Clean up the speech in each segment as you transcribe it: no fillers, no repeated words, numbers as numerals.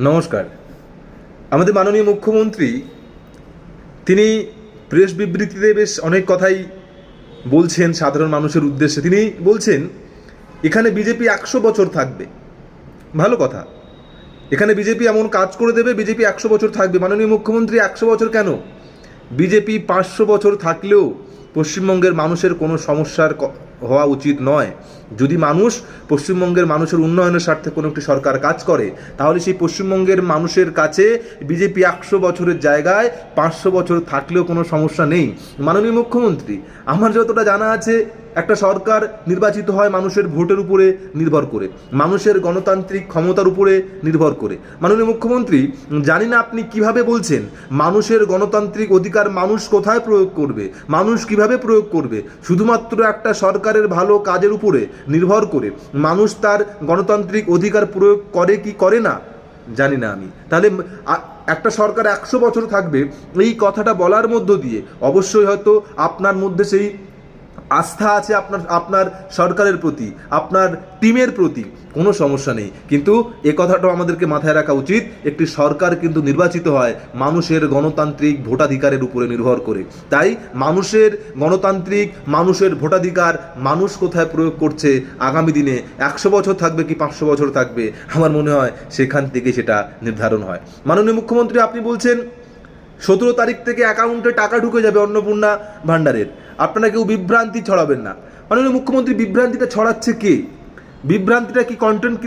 নমস্কার। আমাদের মাননীয় মুখ্যমন্ত্রী তিনি প্রেস বিবৃতিতে বেশ অনেক কথাই বলছেন সাধারণ মানুষের উদ্দেশ্যে। তিনি বলছেন এখানে বিজেপি 100 বছর থাকবে। ভালো কথা, এখানে বিজেপি এমন কাজ করে দেবে, বিজেপি 100 বছর থাকবে। মাননীয় মুখ্যমন্ত্রী 100 বছর কেন, বিজেপি 500 বছর থাকলেও পশ্চিমবঙ্গের মানুষের কোনো সমস্যার হওয়া উচিত নয়। যদি মানুষ পশ্চিমবঙ্গের মানুষের উন্নয়নের স্বার্থে কোনো একটি সরকার কাজ করে, তাহলে সেই পশ্চিমবঙ্গের মানুষের কাছে বিজেপি 100 বছরের জায়গায় 500 বছর থাকলেও কোনো সমস্যা নেই। মাননীয় মুখ্যমন্ত্রী, আমার যতটা জানা আছে, একটা সরকার নির্বাচিত হয় মানুষের ভোটের উপরে নির্ভর করে, মানুষের গণতান্ত্রিক ক্ষমতার উপরে নির্ভর করে। মাননীয় মুখ্যমন্ত্রী, জানি না আপনি কিভাবে বলছেন মানুষের গণতান্ত্রিক অধিকার মানুষ কোথায় প্রয়োগ করবে, মানুষ কিভাবে প্রয়োগ করবে। শুধুমাত্র একটা সরকারের ভালো কাজের উপরে নির্ভর করে মানুষ তার গণতান্ত্রিক অধিকার প্রয়োগ করে কি করে না জানি না আমি। তাহলে একটা সরকার 100 বছর থাকবে, এই কথাটা বলার মধ্য দিয়ে অবশ্যই হয়তো আপনার মধ্যে সেই আস্থা আছে আপনার সরকারের প্রতি, আপনার টিমের প্রতি, কোনো সমস্যা নেই। কিন্তু এ কথাটাও আমাদেরকে মাথায় রাখা উচিত, একটি সরকার কিন্তু নির্বাচিত হয় মানুষের গণতান্ত্রিক ভোটাধিকারের উপরে নির্ভর করে। তাই মানুষের গণতান্ত্রিক, মানুষের ভোটাধিকার মানুষ কোথায় প্রয়োগ করছে, আগামী দিনে 100 বছর থাকবে কি 500 বছর থাকবে, আমার মনে হয় সেখান থেকে সেটা নির্ধারণ হয়। মাননীয় মুখ্যমন্ত্রী, আপনি বলছেন 17 তারিখ থেকে অ্যাকাউন্টে টাকা ঢুকে যাবে অন্নপূর্ণা ভাণ্ডারের। আপনারা কেউ বিভ্রান্তি ছড়াবেন না। মাননীয় মুখ্যমন্ত্রী, বিভ্রান্তিটা ছড়াচ্ছে কে? বিভ্রান্তিটা কি কন্টেন্ট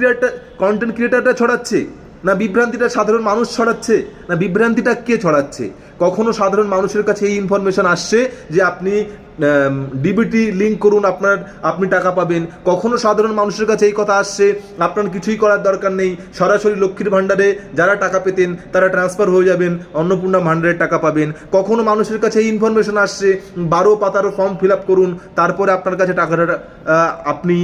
ক্রিয়েটারটা ছড়াচ্ছে, না বিভ্রান্তিটা সাধারণ মানুষ ছড়াচ্ছে, না বিভ্রান্তিটা কে ছড়াচ্ছে? কখনো সাধারণ মানুষের কাছে এই ইনফরমেশন আসছে যে আপনি ডিবিটি লিঙ্ক করুন, আপনি টাকা পাবেন। কখনো সাধারণ মানুষের কাছে এই কথা আসছে আপনার কিছুই করার দরকার নেই, সরাসরি লক্ষ্মীর ভাণ্ডারে যারা টাকা পেতেন তারা ট্রান্সফার হয়ে যাবেন, অন্নপূর্ণা ভাণ্ডারের টাকা পাবেন। কখনো মানুষের কাছে এই ইনফরমেশন আসছে 12 পাতার ফর্ম ফিল আপ করুন, তারপরে আপনার কাছে টাকাটা আপনি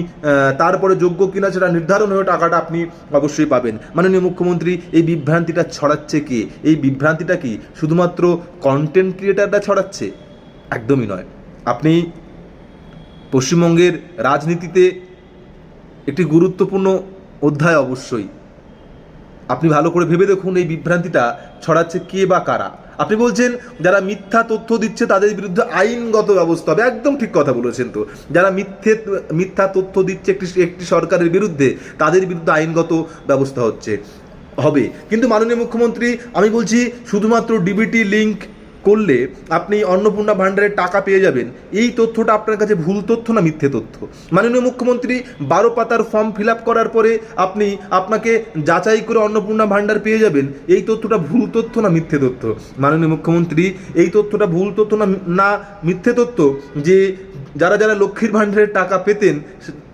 তারপরে যোগ্য কিনা সেটা নির্ধারণ হয়ে টাকাটা আপনি অবশ্যই পাবেন। মাননীয় মুখ্যমন্ত্রী, এই বিভ্রান্তিটা ছড়াচ্ছে কে? এই বিভ্রান্তিটা কি শুধুমাত্র কন্টেন্ট ক্রিয়েটাররা ছড়াচ্ছে? একদমই নয়। আপনি পশ্চিমবঙ্গের রাজনীতিতে একটি গুরুত্বপূর্ণ অধ্যায়, অবশ্যই আপনি ভালো করে ভেবে দেখুন এই বিভ্রান্তিটা ছড়াচ্ছে কে বা কারা। আপনি বলছেন যারা মিথ্যা তথ্য দিচ্ছে তাদের বিরুদ্ধে আইনগত ব্যবস্থা হবে। একদম ঠিক কথা বলেছেন তো। যারা মিথ্যা তথ্য দিচ্ছে একটি সরকারের বিরুদ্ধে, তাদের বিরুদ্ধে আইনগত ব্যবস্থা হবে। কিন্তু মাননীয় মুখ্যমন্ত্রী, আমি বলছি শুধুমাত্র ডিবিটি লিঙ্ক করলে আপনি অন্নপূর্ণা ভাণ্ডারের টাকা পেয়ে যাবেন, এই তথ্যটা আপনার কাছে ভুল তথ্য না মিথ্যে তথ্য? মাননীয় মুখ্যমন্ত্রী, 12 পাতার ফর্ম ফিল আপ করার পরে আপনাকে যাচাই করে অন্নপূর্ণা ভাণ্ডার পেয়ে যাবেন, এই তথ্যটা ভুল তথ্য না মিথ্যে তথ্য? মাননীয় মুখ্যমন্ত্রী, এই তথ্যটা ভুল তথ্য না মিথ্যে তথ্য যে যারা লক্ষ্মীর ভাণ্ডারের টাকা পেতেন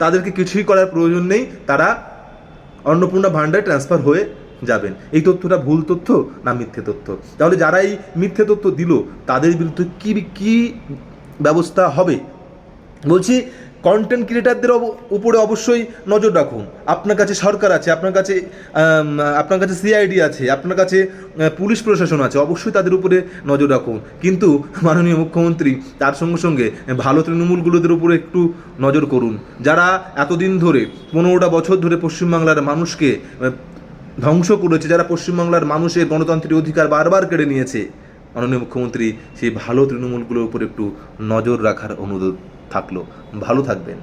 তাদেরকে কিছুই করার প্রয়োজন নেই, তারা অন্নপূর্ণা ভাণ্ডারে ট্রান্সফার হয়ে যাবেন, এই তথ্যটা ভুল তথ্য না মিথ্যে তথ্য? তাহলে যারা এই মিথ্যে তথ্য দিল তাদের বিরুদ্ধে কি ব্যবস্থা হবে? বলছি কন্টেন্ট ক্রিয়েটারদের উপরে অবশ্যই নজর রাখুন। আপনার কাছে সরকার আছে, আপনার কাছে সিআইডি আছে, আপনার কাছে পুলিশ প্রশাসন আছে, অবশ্যই তাদের উপরে নজর রাখুন। কিন্তু মাননীয় মুখ্যমন্ত্রী, তার সঙ্গে সঙ্গে ভালো তৃণমূলগুলোদের উপরে একটু নজর করুন, যারা এতদিন ধরে 15টা বছর ধরে পশ্চিমবাংলার মানুষকে ধ্বংস করেছে, যারা পশ্চিমবাংলার মানুষের গণতান্ত্রিক অধিকার বারবার কেড়ে নিয়েছে। মাননীয় মুখ্যমন্ত্রী, সেই ভালো তৃণমূলগুলোর উপর একটু নজর রাখার অনুরোধ থাকলো। ভালো থাকবেন।